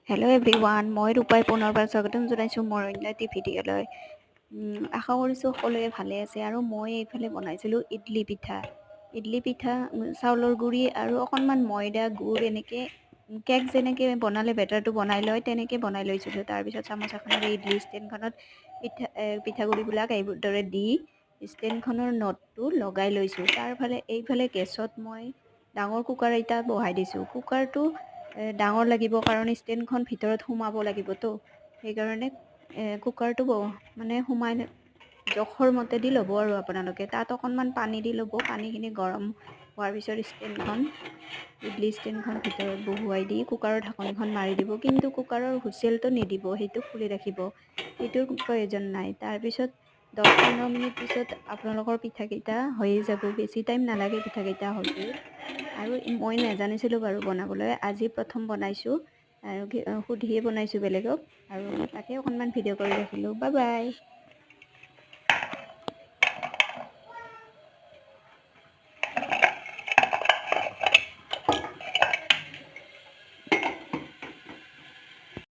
Hello' everyone, মই ৰূপাই পুনৰবাৰ স্বাগতম জনাইছোঁ মোৰ অন্য এটি ভিডিঅ'লৈ। আশা কৰিছোঁ সকলোৱে ভালে আছে। আৰু মই এইফালে বনাইছিলোঁ ইডলি পিঠা। চাউলৰ গুড়ি আৰু অকণমান ময়দা গুড় এনেকৈ কেক যেনেকৈ বনালে বেটাৰটো বনাই লয় তেনেকৈ বনাই লৈছিলোঁ। তাৰপিছত চামুচ এখনেৰে ইডলি ষ্টেণ্ডখনত পিঠাগুড়িবিলাক এইদৰে দি ষ্টেণ্ডখনৰ নটটো লগাই লৈছোঁ। এইফালে গেছত মই ডাঙৰ কুকাৰ এটা বহাই দিছোঁ। কুকাৰটো ডাঙৰ লাগিব কাৰণ ষ্টেণ্ডখন ভিতৰত সোমাব লাগিবতো, সেইকাৰণে কুকাৰটো সোমাই জোখৰ মতে দি ল'ব আৰু আপোনালোকে তাত অকণমান পানী দি ল'ব। পানীখিনি গৰম হোৱাৰ পিছত ইডলি ষ্টেণ্ডখন ভিতৰত বহুৱাই দি কুকাৰৰ ঢাকনিখন মাৰি দিব। কিন্তু কুকাৰৰ হুইচেলটো নিদিব, সেইটো খুলি ৰাখিব, সেইটোৰ প্ৰয়োজন নাই। তাৰপিছত 10-15 মিনিট পিছত আপোনালোকৰ পিঠাকেইটা হৈয়ে যাব। বেছি টাইম নালাগে পিঠাকেইটা হওঁতে। আৰু মই নাজানিছিলোঁ বাৰু বনাবলৈ, আজি প্ৰথম বনাইছোঁ আৰু সুধিয়ে বনাইছোঁ বেলেগক, আৰু তাকে অকণমান ভিডিঅ' কৰি ৰাখিলোঁ। Bye bye.